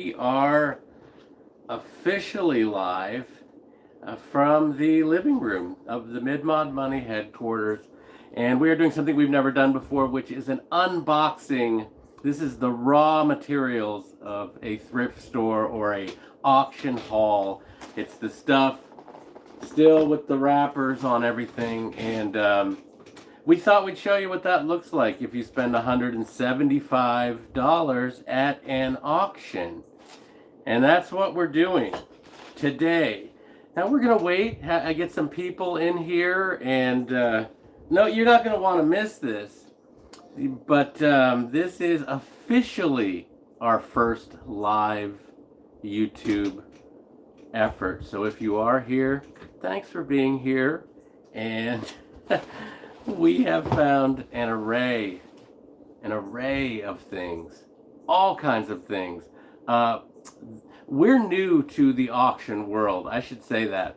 We are officially live from the living room of the Mid-Mod Money headquarters, and we are doing something we've never done before, which is an unboxing. This is the raw materials of a thrift store or a auction haul. It's the stuff still with the wrappers on everything, and we thought we'd show you what that looks like if you spend $175 at an auction. And that's what we're doing today. Now we're going to wait. I get some people in here, and no, you're not going to want to miss this. But this is officially our first live YouTube effort. So if you are here, thanks for being here. And we have found an array of things, all kinds of things. We're new to the auction world, I should say that.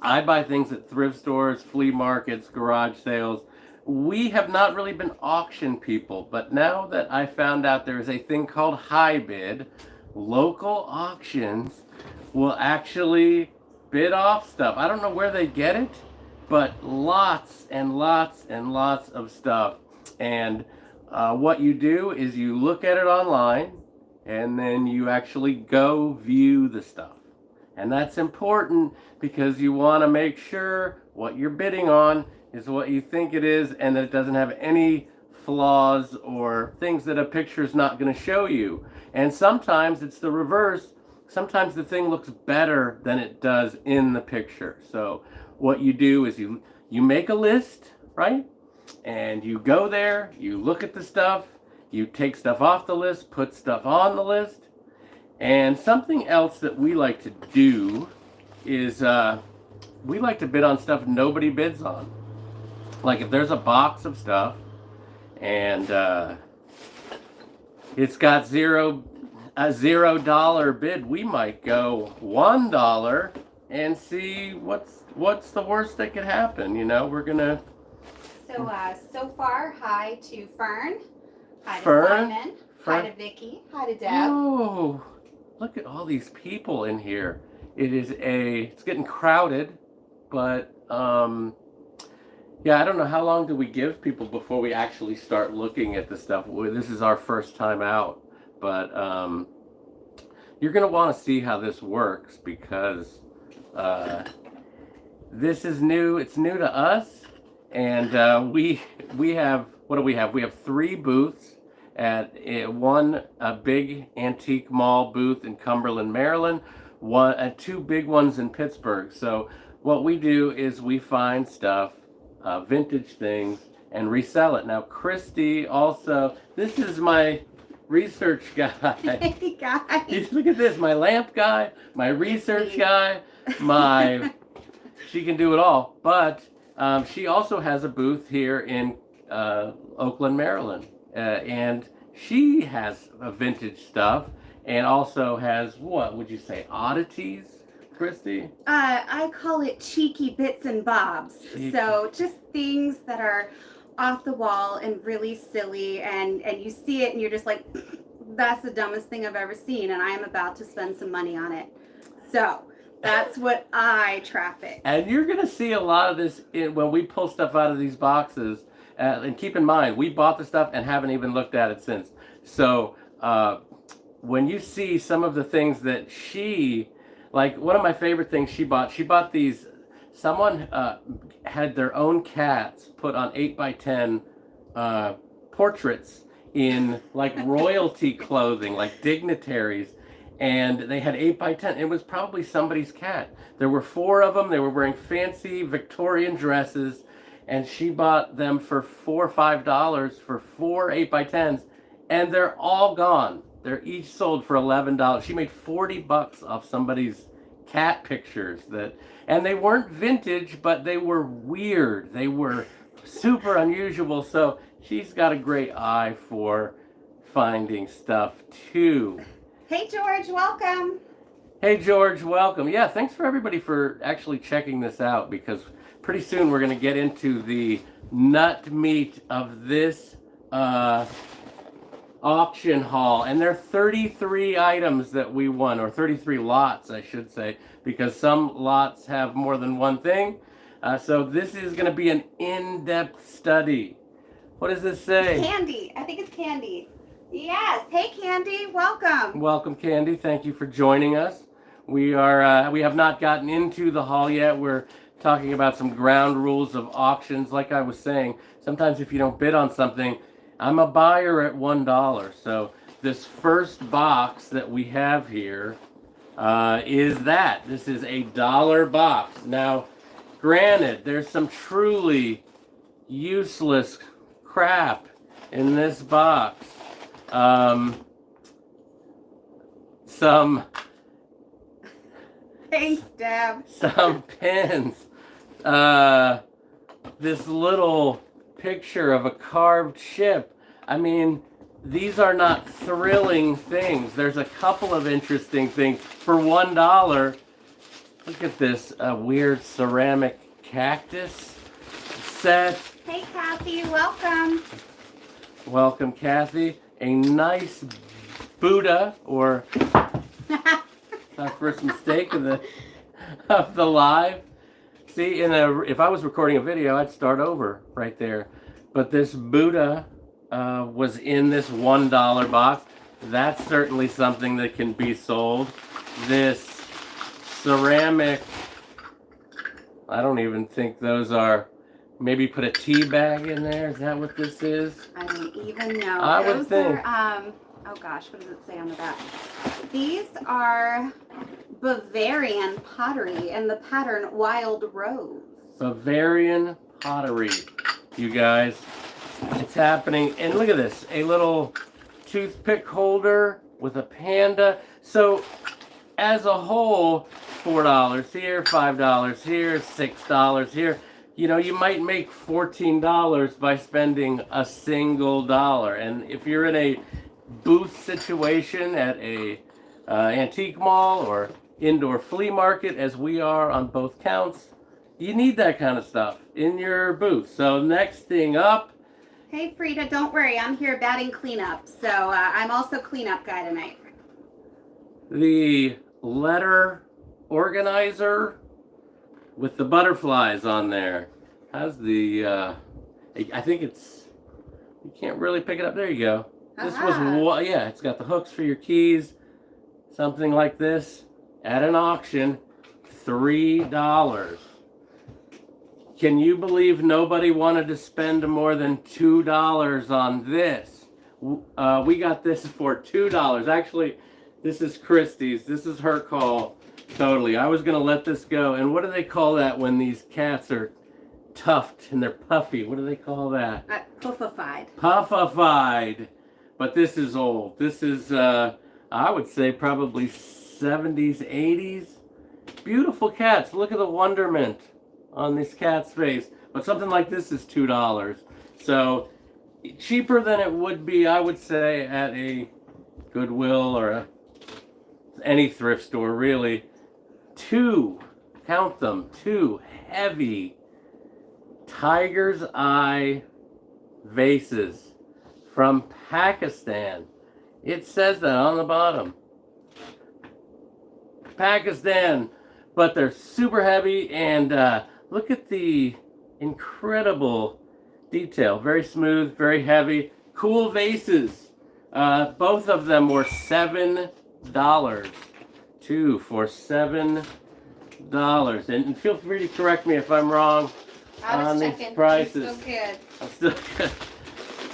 I buy things at thrift stores, flea markets, garage sales. We have not really been auction people, but now that I found out there is a thing called high bid, local auctions will actually bid off stuff. I don't know where they get it, but lots and lots and lots of stuff. And what you do is you look at it online, and then you actually go view the stuff. And that's important because you want to make sure what you're bidding on is what you think it is, and that it doesn't have any flaws or things that a picture is not going to show you. And sometimes it's the reverse. Sometimes the thing looks better than it does in the picture. So what you do is you make a list, right? And you go there, you look at the stuff, you take stuff off the list, put stuff on the list. And something else that we like to do is we like to bid on stuff nobody bids on. Like if there's a box of stuff and it's got a $0 bid, we might go $1 and see what's the worst that could happen. You know, we're gonna. So far, hi to Fern. Hi to Fern? Simon. Fern? Hi to Vicky. Hi to Deb. Oh, look at all these people in here. It's getting crowded, but yeah, I don't know how long do we give people before we actually start looking at the stuff. This is our first time out, but you're gonna want to see how this works because this is new. It's new to us, and we have, what do we have? We have 3 booths at a big antique mall booth in Cumberland, Maryland, and 2 big ones in Pittsburgh. So what we do is we find stuff, vintage things, and resell it. Now Christy also, this is my research guy. Hey guys. Look at this, my lamp guy, my research guy, she can do it all. But she also has a booth here in Oakland, Maryland. And she has vintage stuff and also has, what would you say, oddities, Christy? I call it cheeky bits and bobs. Cheeky. So just things that are off the wall and really silly, and you see it and you're just like, that's the dumbest thing I've ever seen, and I am about to spend some money on it. So that's what I traffic. And you're going to see a lot of this when we pull stuff out of these boxes. And keep in mind, we bought the stuff and haven't even looked at it since. So when you see some of the things that like one of my favorite things she bought these, someone had their own cats put on 8x10 portraits in like royalty clothing, like dignitaries. And they had 8x10. It was probably somebody's cat. There were 4 of them. They were wearing fancy Victorian dresses. And she bought them for $4 or $5 for 4 8x10s, and they're all gone. They're each sold for $11. She made $40 off somebody's cat pictures and they weren't vintage, but they were weird. They were super unusual. So she's got a great eye for finding stuff too. Hey George, welcome. Hey George, welcome. Yeah, thanks for everybody for actually checking this out, because pretty soon we're going to get into the nut meat of this auction haul, and there are 33 items that we won, or 33 lots, I should say, because some lots have more than one thing. So this is going to be an in-depth study. What does this say? Candy. I think it's Candy. Yes. Hey, Candy. Welcome. Welcome, Candy. Thank you for joining us. We have not gotten into the haul yet. We're talking about some ground rules of auctions. Like I was saying, sometimes if you don't bid on something, I'm a buyer at $1. So this first box that we have here is that. This is a $1 box. Now, granted, there's some truly useless crap in this box. Some Thanks, Deb. Some pins. This little picture of a carved ship. I mean, these are not thrilling things. There's a couple of interesting things. For $1, look at this weird ceramic cactus set. Hey, Kathy. Welcome. Welcome, Kathy. A nice Buddha, or our first mistake of the live. See, if I was recording a video, I'd start over right there. But this Buddha was in this $1 box. That's certainly something that can be sold. This ceramic, I don't even think those are. Maybe put a tea bag in there. Is that what this is? I don't even know. I Those would think. Are, oh gosh, what does it say on the back? These are Bavarian pottery and the pattern Wild Rose. Bavarian pottery, you guys. It's happening. And look at this. A little toothpick holder with a panda. So as a whole, $4 here, $5 here, $6 here. You know, you might make $14 by spending a single dollar. And if you're in a booth situation at a antique mall or indoor flea market, as we are on both counts, you need that kind of stuff in your booth. So next thing up. Hey, Frida, don't worry. I'm here batting cleanup. So I'm also cleanup guy tonight. The letter organizer with the butterflies on there. How's the, I think it's, you can't really pick it up. There you go. This was, yeah, it's got the hooks for your keys. Something like this at an auction, $3. Can you believe nobody wanted to spend more than $2 on this? We got this for $2. Actually, this is Christie's. This is her call. Totally. I was going to let this go. And what do they call that when these cats are tuft and they're puffy? What do they call that? Puffified. Puffified. But this is old. This is, I would say, probably 70s, 80s. Beautiful cats. Look at the wonderment on this cat's face. But something like this is $2. So cheaper than it would be, I would say, at a Goodwill or any thrift store, really. Count them, two heavy tiger's eye vases from Pakistan. It says that on the bottom. Pakistan, but they're super heavy, and look at the incredible detail. Very smooth, very heavy, cool vases. Both of them were $7. Two for $7. And feel free to correct me if I'm wrong on these prices. Still good. I'm still good.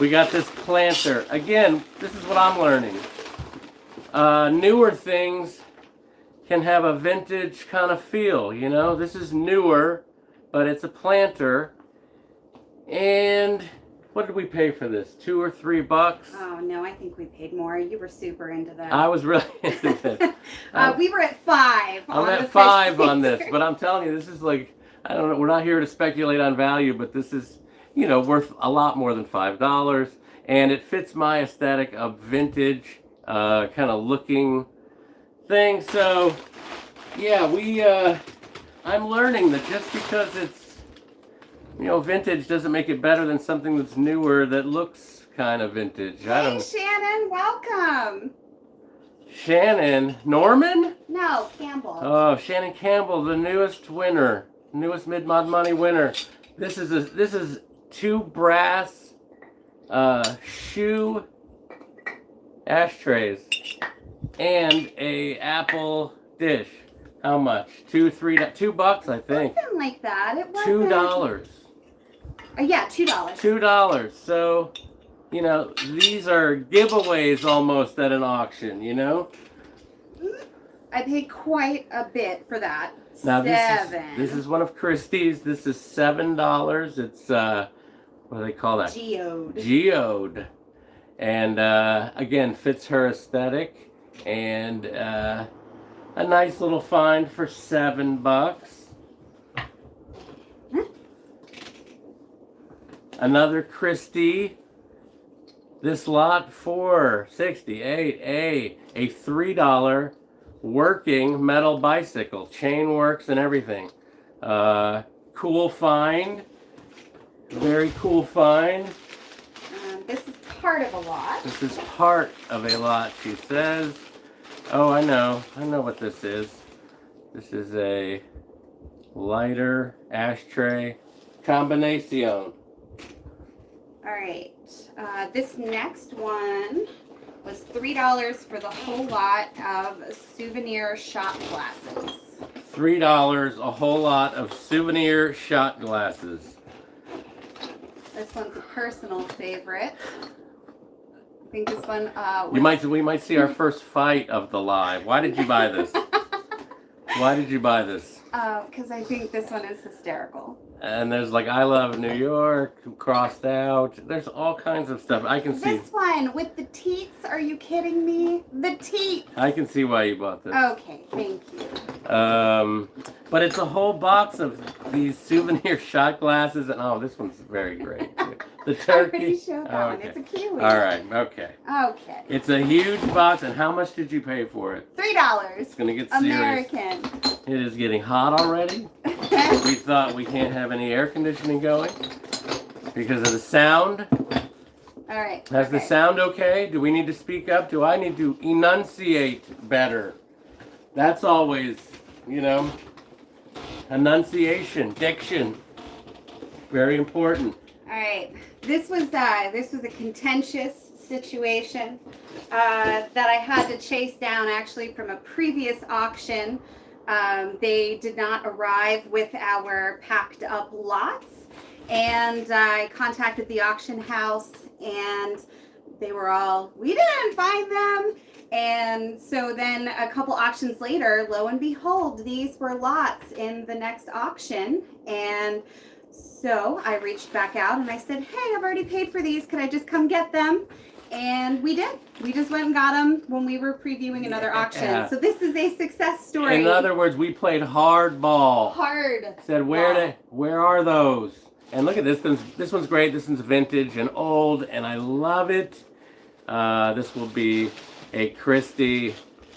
We got this planter. Again, this is what I'm learning. Newer things can have a vintage kind of feel, you know. This is newer, but it's a planter. And what did we pay for this? $2 or $3? Oh no, I think we paid more. You were super into that. I was really into this. We were at 5. I'm at 5 on this, but I'm telling you, this is like, I don't know, we're not here to speculate on value, but this is, you know, worth a lot more than $5. And it fits my aesthetic of vintage, kind of looking thing. So, yeah, I'm learning that just because it's, you know, vintage doesn't make it better than something that's newer that looks kind of vintage. I Hey, don't. Shannon, welcome. Shannon Norman? No, Campbell. Oh, Shannon Campbell, the newest winner, newest mid-mod money winner. This is 2 brass shoe ashtrays and a apple dish. How much? $2 I think. Something like that. It wasn't. $2. Yeah, $2. $2. So, you know, these are giveaways almost at an auction, you know? I paid quite a bit for that. Now $7. this is one of Christie's. This is $7. It's what do they call that? Geode. Geode. And again, fits her aesthetic, and a nice little find for $7. Another Christie. This lot $4.68. A $3 working metal bicycle, chain works and everything. Cool find. Very cool find. This is part of a lot. This is part of a lot, she says. Oh, I know what this is. This is a lighter ashtray combination. All right. This next one was $3 for the whole lot of souvenir shot glasses. $3, a whole lot of souvenir shot glasses. This one's a personal favorite. I think this one We might see our first fight of the live. Why did you buy this? Why did you buy this? because I think this one is hysterical. And there's like I Love New York crossed out. There's all kinds of stuff. I can see. This one with the teats, are you kidding me? The teats. I can see why you bought this. Okay, thank you. But it's a whole box of these souvenir shot glasses, and oh, this one's very great too. The I turkey. already showed that one. Okay. It's a kiwi. All right. Okay. Okay. It's a huge box, and how much did you pay for it? $3. It's gonna get serious. American. It is getting hot already. We thought we can't have any air conditioning going because of the sound. All right. Is the sound okay? Do we need to speak up? Do I need to enunciate better? That's always, you know, enunciation, diction, very important. All right. This was a contentious situation that I had to chase down actually from a previous auction. They did not arrive with our packed up lots, and I contacted the auction house, and they were all, we didn't find them. And so then a couple auctions later, lo and behold, these were lots in the next auction. And so I reached back out and I said, hey, I've already paid for these. Could I just come get them? And we did. We just went and got them when we were previewing another auction. So this is a success story. In other words, we played hardball. Hard. Said, where are those? And look at this. This one's great. This one's vintage and old, and I love it. This will be a Christie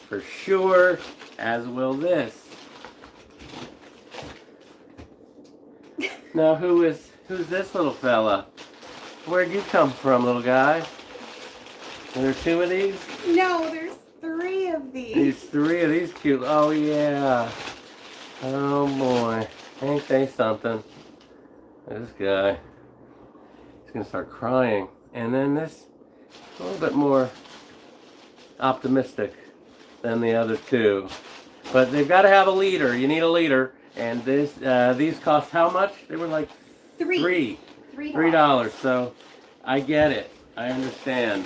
for sure, as will this. Now, who's this little fella? Where'd you come from, little guy? Are there 2 of these? No, there's 3 of these. There's 3 of these cute. Oh, yeah. Oh, boy. Ain't they something? This guy. He's going to start crying. And then this, a little bit more optimistic than the other 2. But they've got to have a leader. You need a leader. And these cost how much? They were like $3. So I get it. I understand.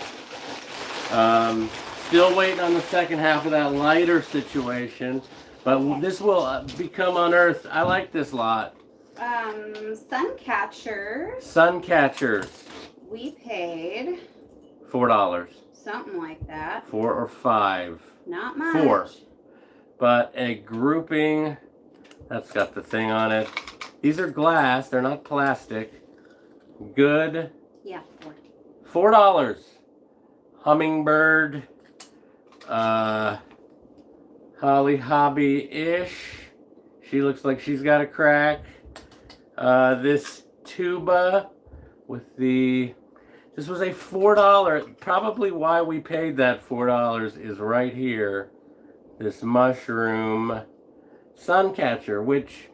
Still waiting on the second half of that lighter situation, but this will become unearthed. I like this lot. Sun catchers. Sun catchers. We paid $4. something like that. 4 or 5. Not much. 4. But a grouping that's got the thing on it. These are glass. They're not plastic. Good. Yeah, $4. $4. Hummingbird. Holly Hobby-ish. She looks like she's got a crack. This tuba with the This was a $4. Probably why we paid that $4 is right here. This mushroom sun catcher, which,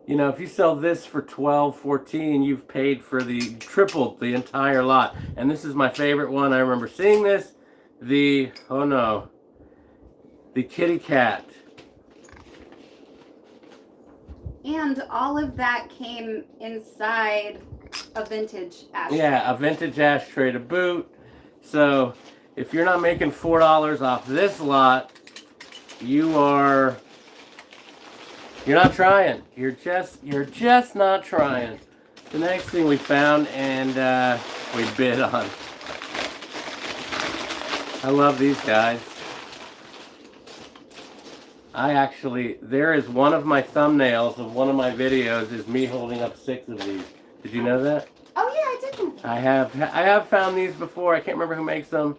you know, if you sell this for $12, $14, you've paid for the tripled the entire lot. And this is my favorite one. I remember seeing this. The kitty cat. And all of that came inside a vintage ashtray. Yeah, a vintage ashtray to boot. So if you're not making $4 off this lot, you're not trying. You're just not trying. The next thing we found and we bid on. I love these guys. There is one of my thumbnails of one of my videos is me holding up 6 of these. Did you know that? Oh yeah, I did know that. I have found these before. I can't remember who makes them.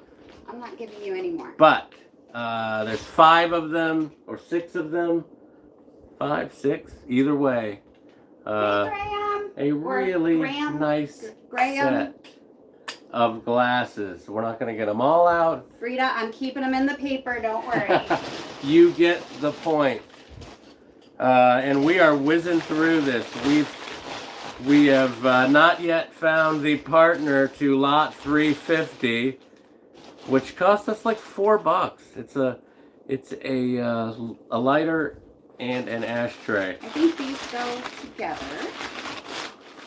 I'm not giving you any more. But there's 5 of them or 6 of them. 5, 6, either way. A really nice set of glasses. We're not going to get them all out. Frida, I'm keeping them in the paper. Don't worry. You get the point. And we are whizzing through this. We have not yet found the partner to lot 350, which cost us like $4. It's a lighter and an ashtray. I think these go together,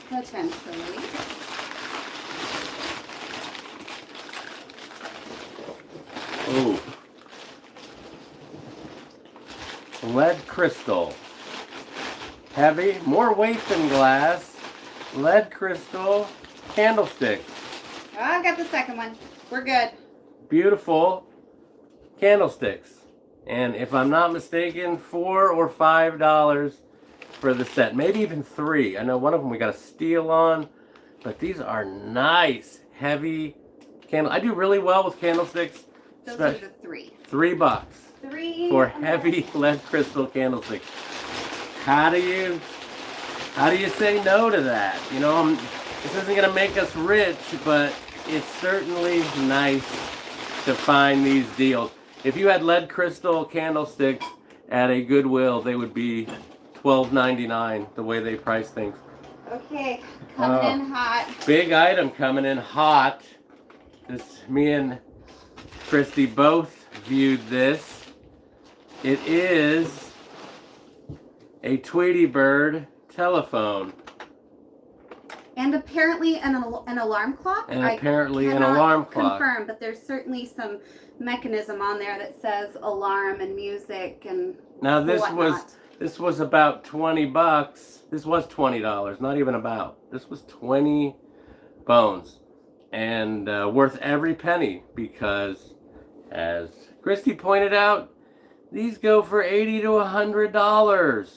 potentially. Ooh. Lead crystal. Heavy, more weight than glass. Lead crystal candlestick. Oh, I got the second one. We're good. Beautiful candlesticks. And if I'm not mistaken, $4 or $5 for the set. Maybe even $3. I know one of them we got a steal on. But these are nice, heavy candle. I do really well with candlesticks. Those are the 3. $3 3 for heavy lead crystal candlesticks. How do you say no to that? You know, this isn't going to make us rich, but it's certainly nice to find these deals. If you had lead crystal candlesticks at a Goodwill, they would be $12.99 the way they price things. Okay, coming in hot. Big item coming in hot. Me and Christy both viewed this. It is a Tweety Bird telephone. And apparently an alarm clock. And apparently an alarm clock. Confirm, but there's certainly some mechanism on there that says alarm and music and now this whatnot. was about $20. This was $20, not even about. This was 20 bones. And worth every penny because, as Christy pointed out, these go for $80 to $100.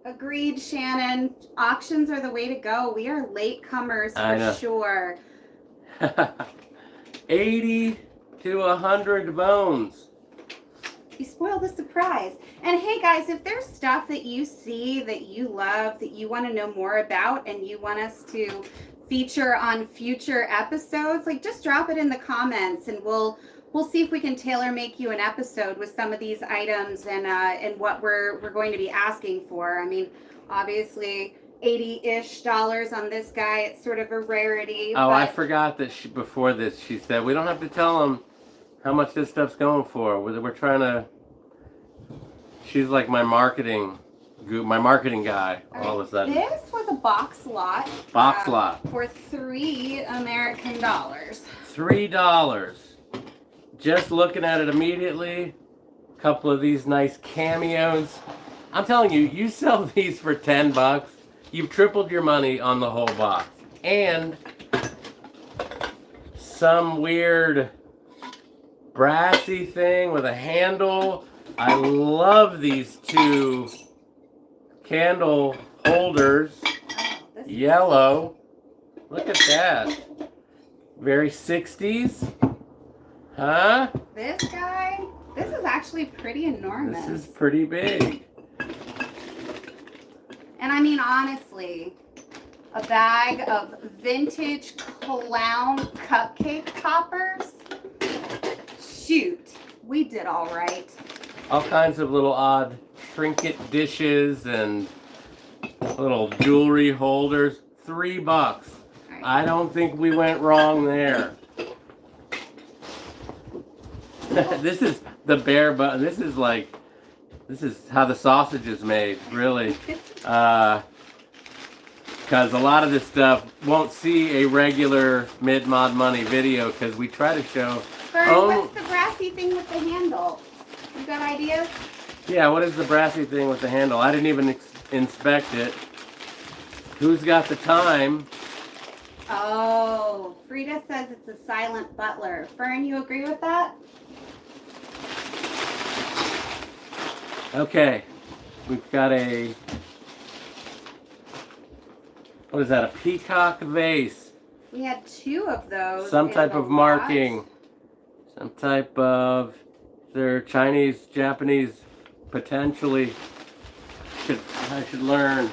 Agreed, Shannon. Auctions are the way to go. We are latecomers for sure. 80 to 100 bones. You spoil the surprise. And hey guys, if there's stuff that you see that you love, that you want to know more about, and you want us to feature on future episodes, like just drop it in the comments and we'll see if we can tailor make you an episode with some of these items and what we're going to be asking for. I mean, obviously $80-ish on this guy. It's sort of a rarity. Oh, I forgot that before this she said we don't have to tell them how much this stuff's going for. We're trying to. She's like my marketing guy. All of a sudden. This was a box lot. Box lot for $3 American. $3. Just looking at it immediately, a couple of these nice cameos. I'm telling you, you sell these for $10, you've tripled your money on the whole box. And some weird brassy thing with a handle. I love these 2 candle holders. Oh, Yellow. Look at that. Very 60s. Huh? This guy, this is actually pretty enormous. This is pretty big. And I mean, honestly, a bag of vintage clown cupcake toppers. Shoot, we did all right. All kinds of little odd trinket dishes and little jewelry holders. $3. Right. I don't think we went wrong there. This is the bare button. This is how the sausage is made, really. Because a lot of this stuff won't see a regular Mid-Mod Money video because we try to show. Vern, what's the brassy thing with the handle? You got ideas? Yeah, what is the brassy thing with the handle? I didn't even inspect it. Who's got the time? Oh, Frida says it's a silent butler. Fern, you agree with that? Okay, we've got a, what is that, a peacock vase. We had 2 of those. Some in type the of lot. marking. Some type of, they're Chinese, Japanese, potentially. I should learn.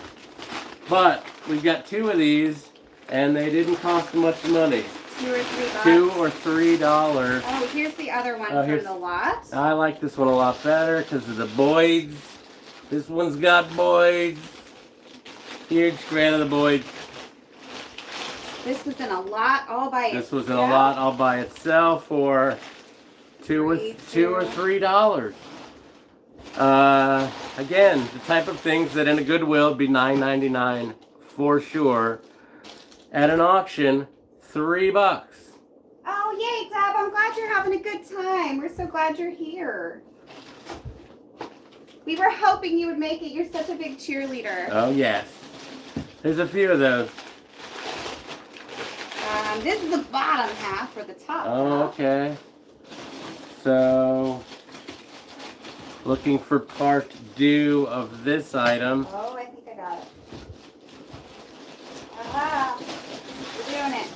But we've got 2 of these, and they didn't cost much money. $2 or $3. $2 or $3. Oh, here's the other one Oh, from the lot. I like this one a lot better because of the Boyds. This one's got Boyds. Huge fan of the Boyds. This was in a lot all by itself. This was in a lot all by itself for $2 or $3. Again, the type of things that in a Goodwill would be $9.99 for sure. At an auction, $3. Oh, yay, Deb. I'm glad you're having a good time. We're so glad you're here. We were hoping you would make it. You're such a big cheerleader. Oh, yes. There's a few of those. This is the bottom half for the top Oh, half. okay. So, looking for part due of this item. Oh, I think I got it. Aha. We're doing it.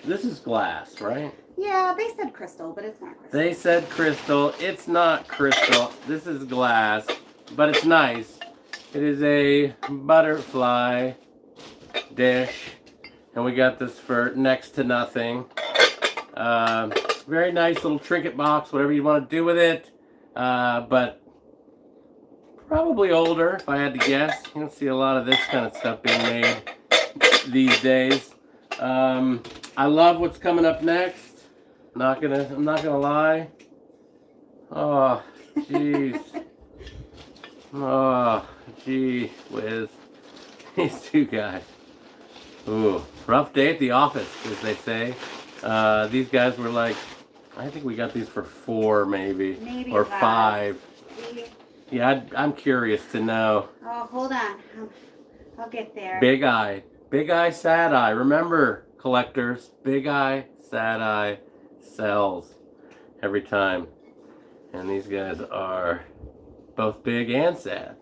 This is glass, right? Yeah, they said crystal, but it's not crystal. They said crystal. It's not crystal. This is glass, but it's nice. It is a butterfly dish, and we got this for next to nothing. Very nice little trinket box, whatever you want to do with it. But probably older, if I had to guess. You don't see a lot of this kind of stuff being made these days. I love what's coming up next. I'm not gonna lie. Oh, jeez. Oh, gee whiz. These 2 guys. Ooh, rough day at the office, as they say. These guys were like, I think we got these for $4 maybe or less. $5. Yeah, I'm curious to know. Oh, hold on. I'll get there. Big eye, sad eye. Remember, collectors, big eye, sad eye sells every time. And these guys are both big and sad.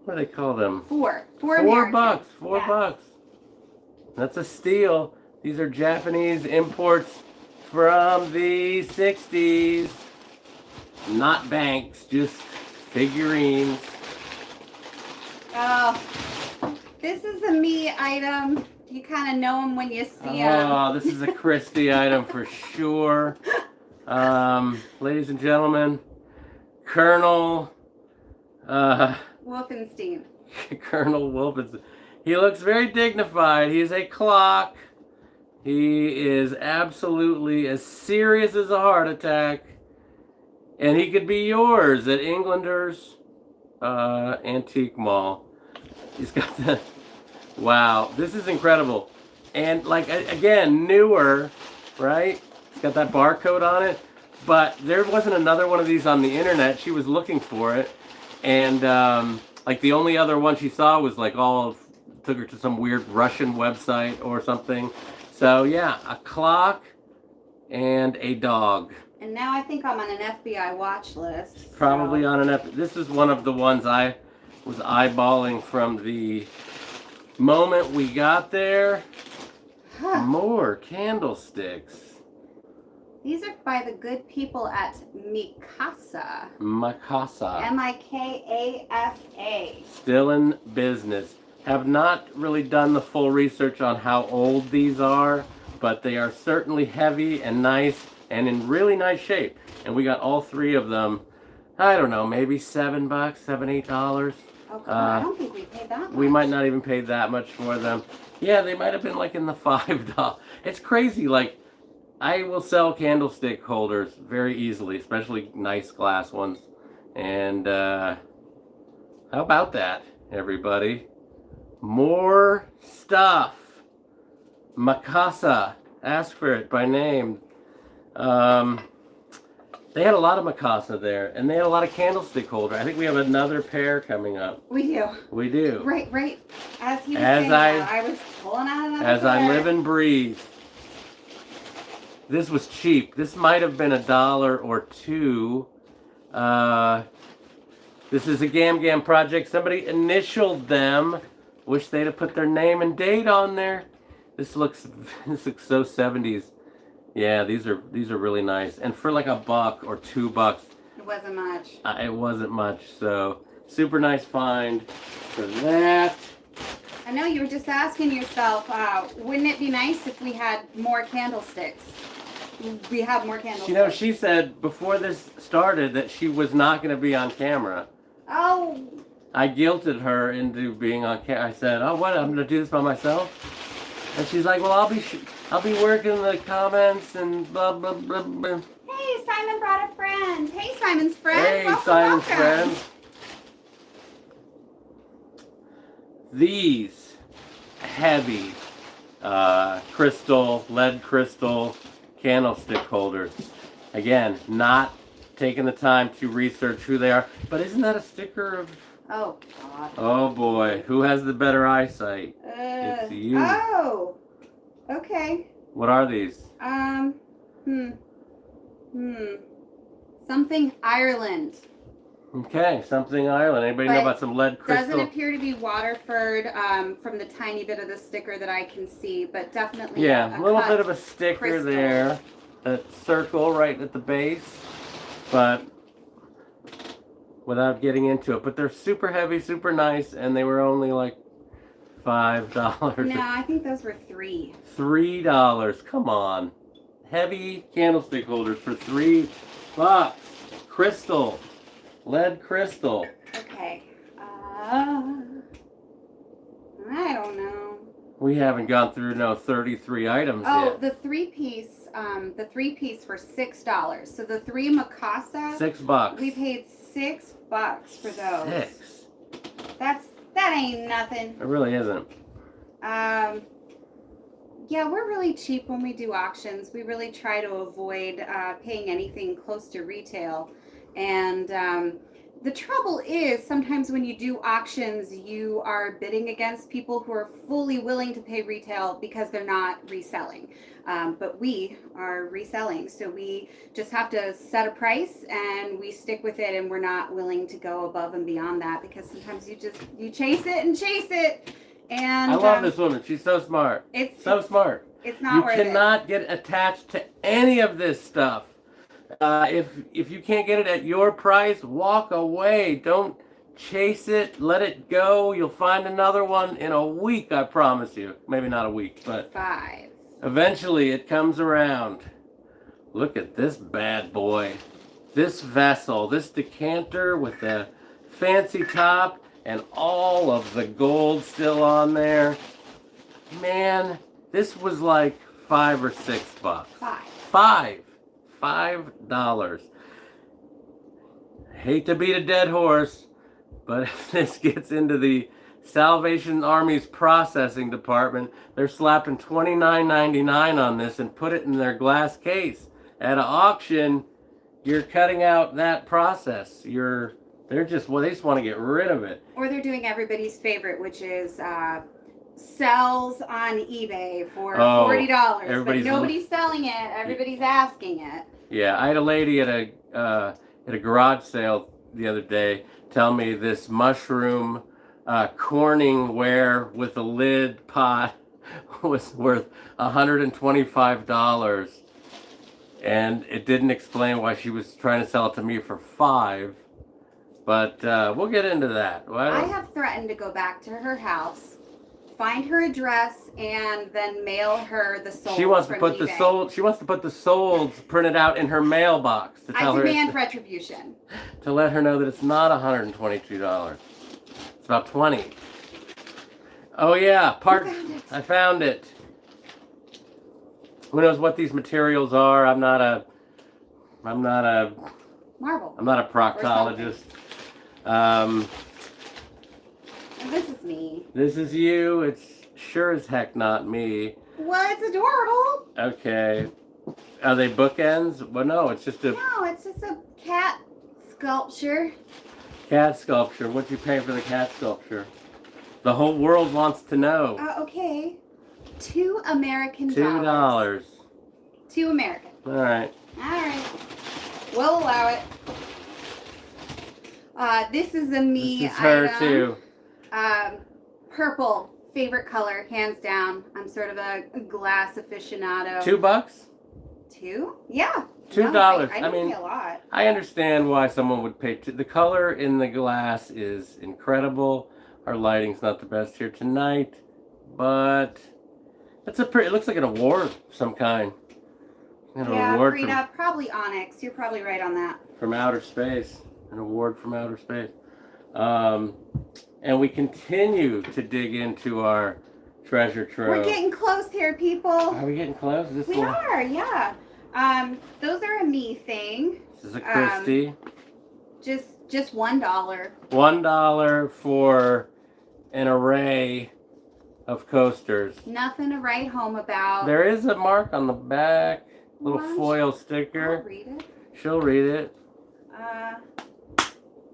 What do they call them? $4 $4. American. $4. That's a steal. These are Japanese imports from the 60s. Not banks, just figurines. Oh, this is a me item. You kind of know them when you see them. Oh, this is a Christie item for sure. Ladies and gentlemen, Colonel Wolfenstein. Colonel Wolfenstein. He looks very dignified. He is a clock. He is absolutely as serious as a heart attack. And he could be yours at Englander's Antique Mall. He's got the... Wow, this is incredible. And like, again, newer, right? It's got that barcode on it. But there wasn't another one of these on the internet. She was looking for it. And like the only other one she saw was like took her to some weird Russian website or something. So yeah, a clock and a dog. And now I think I'm on an FBI watch list. Probably on this is one of the ones I was eyeballing from the moment we got there. Huh. More candlesticks. These are by the good people at Mikasa. Mikasa. Mikasa. Still in business. Have not really done the full research on how old these are, but they are certainly heavy and nice and in really nice shape. And we got all three of them. I don't know, maybe $7, $7, $8. Oh, God, I don't think we paid that much. We might not even pay that much for them. Yeah, they might have been like in the $5. It's crazy. Like, I will sell candlestick holders very easily, especially nice glass ones. And how about that, everybody? More stuff. Mikasa. Ask for it by name. They had a lot of Mikasa there, and they had a lot of candlestick holder. I think we have another pair coming up. We do. We do. Right. As he was saying that, I was pulling out another As I pair. live and breathe. This was cheap. This might have been $1 or $2. This is a Gam Gam project. Somebody initialed them. Wish they'd have put their name and date on there. This looks so 70s. Yeah, these are really nice. And for like $1 or $2, It wasn't much. it wasn't much. So super nice find for that. I know you were just asking yourself, wouldn't it be nice if we had more candlesticks? We have more candlesticks. You know, she said before this started that she was not going to be on camera. Oh. I guilted her into being on camera. I said, "Oh, what? I'm going to do this by myself." And she's like, "Well, I'll be working the comments and blah blah blah blah." Hey, Simon brought a friend. Hey, Simon's friend. Hey, welcome, Simon's welcome. friend. These heavy lead crystal candlestick holders. Again, not taking the time to research who they are. But isn't that a sticker of... Oh, God. Oh, boy. Who has the better eyesight? It's you. Oh. Okay. What are these? Something Ireland. Okay, something Ireland. Anybody know about some lead crystal? Doesn't appear to be Waterford from the tiny bit of the sticker that I can see, but definitely Yeah, a little cut bit of a sticker crystal. there. That circle right at the base. But without getting into it. But they're super heavy, super nice, and they were only like $5. No, I think those were $3. $3. Come on. Heavy candlestick holders for $3. Crystal. Lead crystal. Okay. I don't know. We haven't gone through 33 items Oh, yet. the three-piece for $6. So the 3 Mikasa. $6. We paid $6 for those. 6. That ain't nothing. It really isn't. Yeah, we're really cheap when we do auctions. We really try to avoid paying anything close to retail. And the trouble is, sometimes when you do auctions, you are bidding against people who are fully willing to pay retail because they're not reselling. But we are reselling, so we just have to set a price and we stick with it, and we're not willing to go above and beyond that because sometimes you chase it and chase it. And I love this woman. She's so smart. It's so smart. It's not worth it. You cannot get attached to any of this stuff. If you can't get it at your price, walk away. Don't chase it. Let it go. You'll find another one in a week, I promise you. Maybe not a week, but 5. eventually it comes around. Look at this bad boy. This vessel, this decanter with the fancy top and all of the gold still on there. Man, this was like $5 or $6. 5. $5. Hate to beat a dead horse, but if this gets into the Salvation Army's processing department, they're slapping $29.99 on this and put it in their glass case. At an auction, you're cutting out that process. They just want to get rid of it. Or they're doing everybody's favorite, which is sells on eBay for $40. But nobody's selling it. Everybody's asking it. Yeah, I had a lady at a garage sale the other day tell me this mushroom Corning ware with a lid pot was worth $125. And it didn't explain why she was trying to sell it to me for $5. But we'll get into that. I have threatened to go back to her house, find her address, and then mail her the solds. She wants to from put the eBay. sold. She wants to put the solds printed out in her mailbox to tell I her demand retribution. to let her know that it's not $122. It's about $20. Oh yeah, I found it. Who knows what these materials are? I'm not a Marble. I'm not a proctologist. And this is me. This is you. It's sure as heck not me. Well, it's adorable. Okay. Are they bookends? Well, no, it's just a No, it's just a cat sculpture. cat sculpture. What'd you pay for the cat sculpture? The whole world wants to know. Okay. $2 American. $2. $2 American. All right. All right. We'll allow it. This is a me This is her item. too. Purple, favorite color, hands down. I'm sort of a glass aficionado. $2? Two? Yeah. $2. No, I I didn't mean, pay a lot. I understand why someone would pay. The color in the glass is incredible. Our lighting's not the best here tonight, but it's a pretty. It looks like an award of some kind. An award Frida, probably onyx. You're probably right on that. from outer space. An award from outer space. And we continue to dig into our treasure trove. We're getting close here, people. Are we getting close? Is this We are, yeah. Those are a me thing. This is a Christie. Just $1. $1 for an array of coasters. Nothing to write home about. There is a mark on the back, little foil I'll sticker. read it. She'll read it.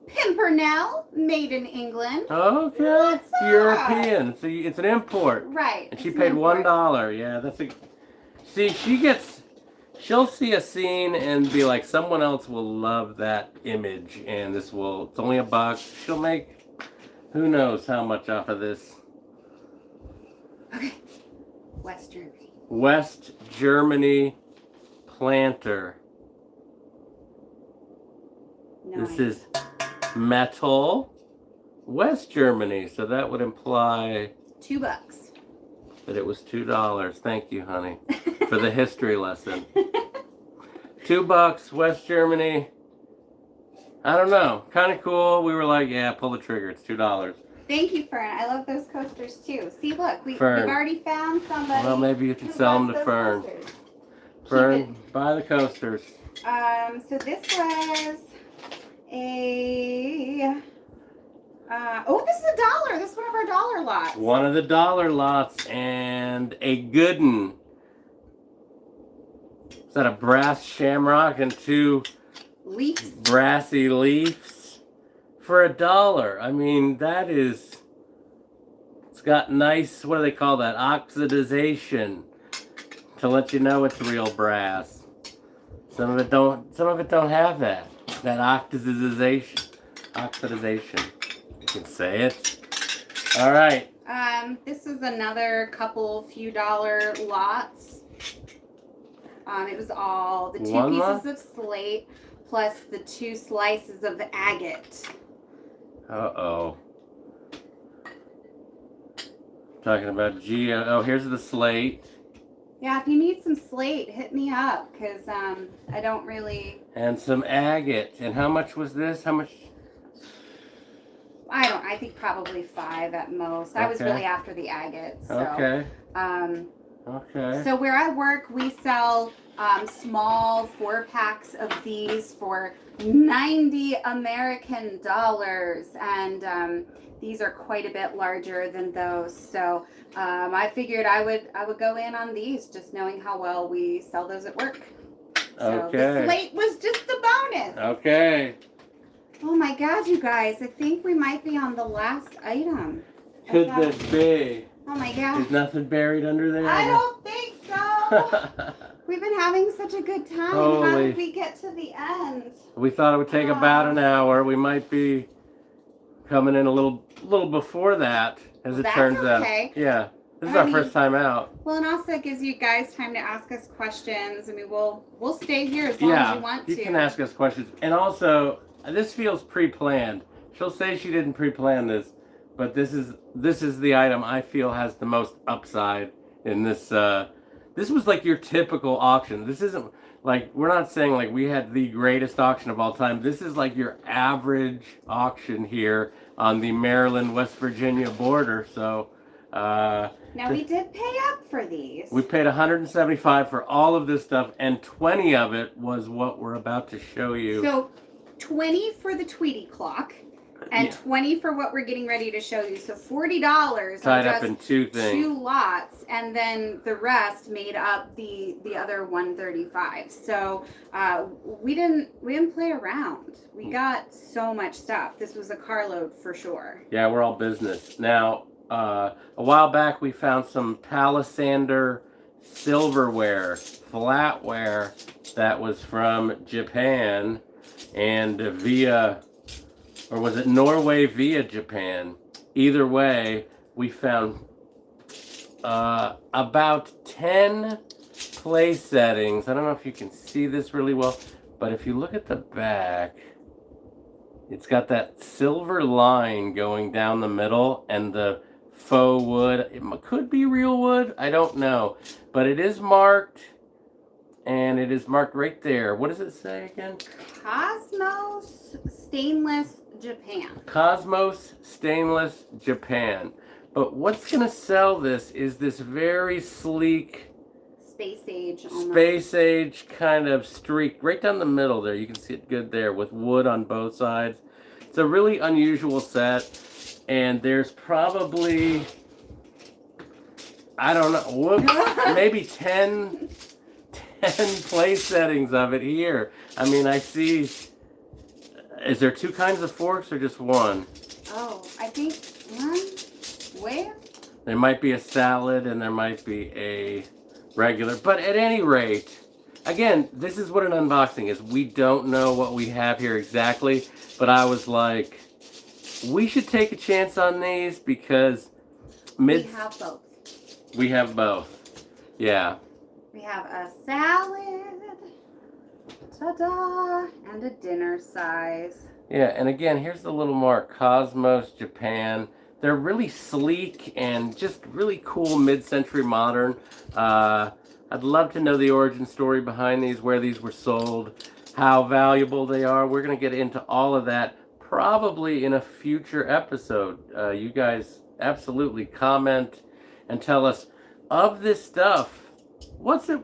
Pimpernel, made in England. Okay, What's up? European. So it's an import. Right. And she it's paid an import. $1. Yeah, that's a. See, she'll see a scene and be like, someone else will love that image, and it's only $1. She'll make, who knows how much off of this. Okay. West Germany. West Germany planter. No This idea. is metal. West Germany, so that would imply $2. that it was $2. Thank you, honey, for the history lesson. $2, West Germany. I don't know. Kind of cool. We were like, yeah, pull the trigger. It's $2. Thank you, Fern. I love those coasters too. See, look, we've Fern. already found somebody. Well, maybe you can who sell them loves to those Fern. coasters. Fern, buy the coasters. So this was a. This is $1. This is one of our dollar lots. One of the dollar lots and a good one. Is that a brass shamrock and 2 Leafs. brassy leaves for $1? I mean, that is. It's got nice. What do they call that? Oxidization to let you know it's real brass. Some of it don't have that. That oxidization. You can say it. All right. This is another few dollar lots. It was all the 2 One pieces lot? of slate plus the 2 slices of agate. Uh-oh. Talking about oh, here's the slate. Yeah, if you need some slate, hit me up, because I don't really... And some agate. And how much was this? How much? I think probably 5 at most. I was Okay. really after the agate. So, Okay. Okay. So where I work, we sell small 4-packs of these for $90 American dollars, and these are quite a bit larger than those. So I figured I would go in on these, just knowing how well we sell those at work. So Okay. the slate was just a bonus. Okay. Oh my God, you guys! I think we might be on the last item. Could this be? Oh my God! There's nothing buried under there? I don't think so. We've been having such a good time. How Holy. did we get to the end? We thought it would take about an hour. We might be coming in a little before that, as it That's turns okay. out. Yeah. This is our first time out. Well, and also it gives you guys time to ask us questions. I mean, we'll stay here as long as you want to. You can ask us questions. And also, this feels pre-planned. She'll say she didn't pre-plan this, but this is the item I feel has the most upside in this. This was like your typical auction. This isn't like, we're not saying like we had the greatest auction of all time. This is like your average auction here on the Maryland-West Virginia border. So. Now we did pay up for these. We paid $175 for all of this stuff, and 20 of it was what we're about to show you. So 20 for the Tweety clock, and 20 for what we're getting ready to show you. So $40 tied up in two things. 2 lots, and then the rest made up the other 135. So we didn't play around. We got so much stuff. This was a carload for sure. Yeah, we're all business now. A while back we found some palisander silverware, flatware that was from Japan and via, or was it Norway via Japan? Either way, we found about 10 place settings. I don't know if you can see this really well, but if you look at the back, it's got that silver line going down the middle, and the faux wood. It could be real wood. I don't know. But it is marked. And it is marked right there. What does it say again? Cosmos Stainless Japan. Cosmos Stainless Japan. But what's going to sell this is this very sleek Space age. Almost. Space age kind of streak right down the middle there. You can see it good there with wood on both sides. It's a really unusual set. And there's probably, I don't know, maybe 10 place settings of it here. I mean, I see, is there 2 kinds of forks or just one? Oh, I think one. Where? There might be a salad and there might be a regular. But at any rate, again, this is what an unboxing is. We don't know what we have here exactly, but I was like, we should take a chance on these because we have both. We have both. Yeah. We have a salad, ta-da, and a dinner size. Yeah, and again, here's the little mark, Cosmos Japan. They're really sleek and just really cool mid-century modern. I'd love to know the origin story behind these, where these were sold, how valuable they are. We're going to get into all of that probably in a future episode. You guys absolutely comment and tell us of this stuff. What's it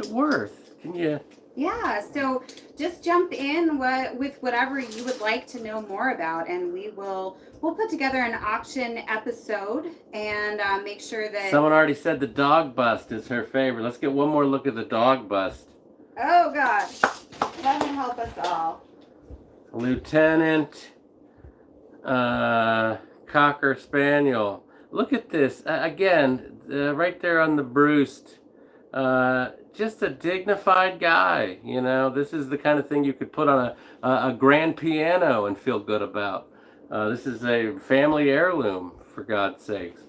worth? Can you? Yeah, so just jump in with whatever you would like to know more about, and we'll put together an auction episode and make sure that. Someone already said the dog bust is her favorite. Let's get one more look at the dog bust. Oh God, let me help us all. Lieutenant Cocker Spaniel. Look at this. Again, right there on the Broost. Just a dignified guy. You know, this is the kind of thing you could put on a grand piano and feel good about. This is a family heirloom, for God's sakes.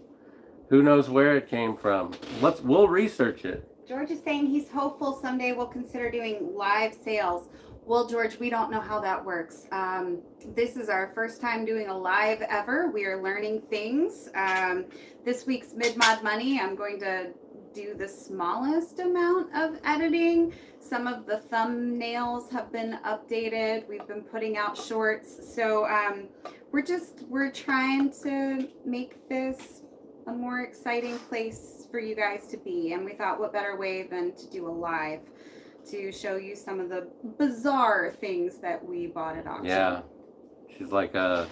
Who knows where it came from? We'll research it. George is saying he's hopeful someday we'll consider doing live sales. Well, George, we don't know how that works. This is our first time doing a live ever. We are learning things. This week's Mid-Mod Money, I'm going to do the smallest amount of editing. Some of the thumbnails have been updated. We've been putting out shorts. So we're trying to make this a more exciting place for you guys to be. And we thought, what better way than to do a live to show you some of the bizarre things that we bought at auction. Yeah, she's like a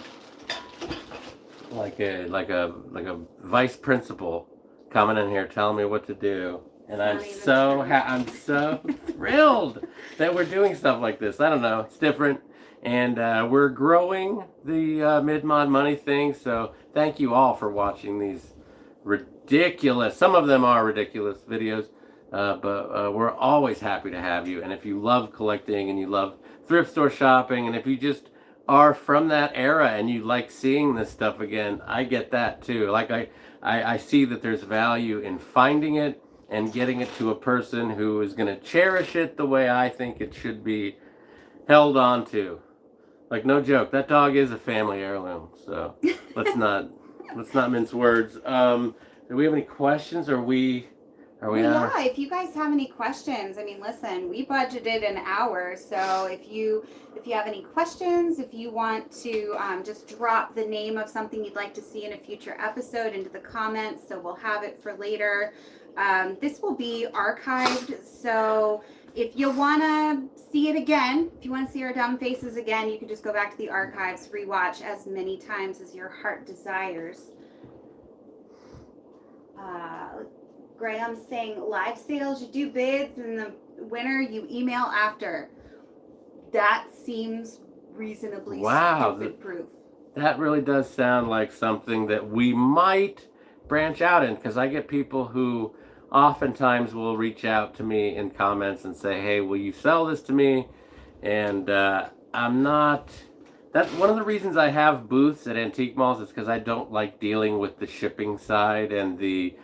vice principal coming in here telling me what to do, and I'm so thrilled that we're doing stuff like this. I don't know, it's different, and we're growing the Mid-Mod Money thing. So thank you all for watching these ridiculous, some of them are ridiculous videos. But we're always happy to have you. And if you love collecting and you love thrift store shopping, and if you just are from that era and you like seeing this stuff again, I get that too. Like I see that there's value in finding it and getting it to a person who is going to cherish it the way I think it should be held on to. Like, no joke, that dog is a family heirloom. So let's not mince words. Do we have any questions? Are we Yeah, if you guys have any questions, I mean, listen, we budgeted an hour, so if you have any questions, if you want to just drop the name of something you'd like to see in a future episode into the comments, so we'll have it for later. This will be archived, so if you want to see it again, if you want to see our dumb faces again, you can just go back to the archives, rewatch as many times as your heart desires. Graham's saying live sales, you do bids, and the winner you email after. That seems reasonably stupid proof. That really does sound like something that we might branch out in, because I get people who oftentimes will reach out to me in comments and say, hey, will you sell this to me? And I'm not... That's one of the reasons I have booths at antique malls, is because I don't like dealing with the shipping side and the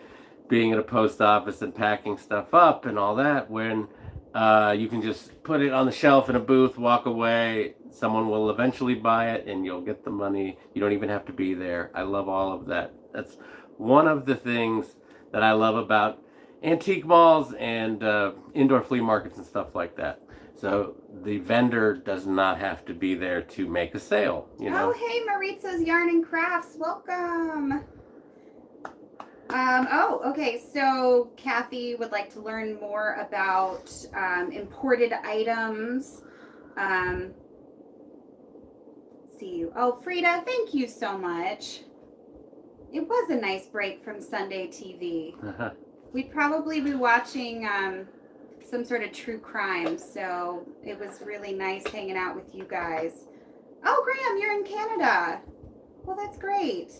being at a post office and packing stuff up and all that, when you can just put it on the shelf in a booth, walk away, someone will eventually buy it and you'll get the money. You don't even have to be there. I love all of that. That's one of the things that I love about antique malls and indoor flea markets and stuff like that. So the vendor does not have to be there to make a sale, you know? Oh, hey, Maritza's Yarn and Crafts. Welcome. Okay, so Kathy would like to learn more about imported items. See you. Oh, Frida, thank you so much. It was a nice break from Sunday TV. We'd probably be watching some sort of true crime, so it was really nice hanging out with you guys. Oh, Graham, you're in Canada. Well, that's great.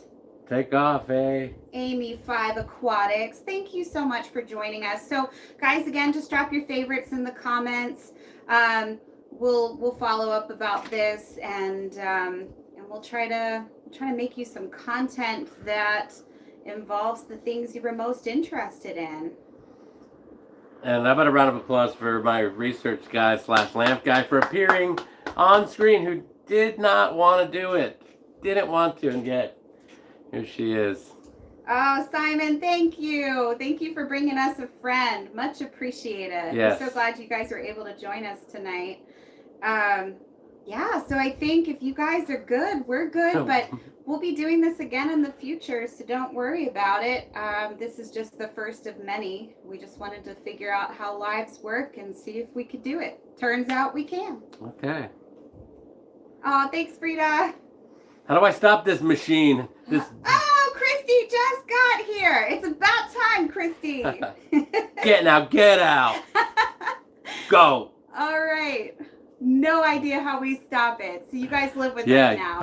Take off, eh? Amy5 Aquatics, thank you so much for joining us. So, guys, again, just drop your favorites in the comments. We'll follow up about this, and we'll try to make you some content that involves the things you were most interested in. And how about a round of applause for my research guy / lamp guy for appearing on screen, who did not want to do it, didn't want to, and yet here she is. Oh, Simon, thank you. Thank you for bringing us a friend. Much appreciated. Yes. We're so glad you guys were able to join us tonight. Yeah, so I think if you guys are good, we're good, but we'll be doing this again in the future, so don't worry about it. This is just the first of many. We just wanted to figure out how lives work and see if we could do it. Turns out we can. Okay. Oh, thanks, Frida. How do I stop this machine? Oh, Christy just got here. It's about time, Christy. Get out. Go. All right. No idea how we stop it. So you guys live with us now.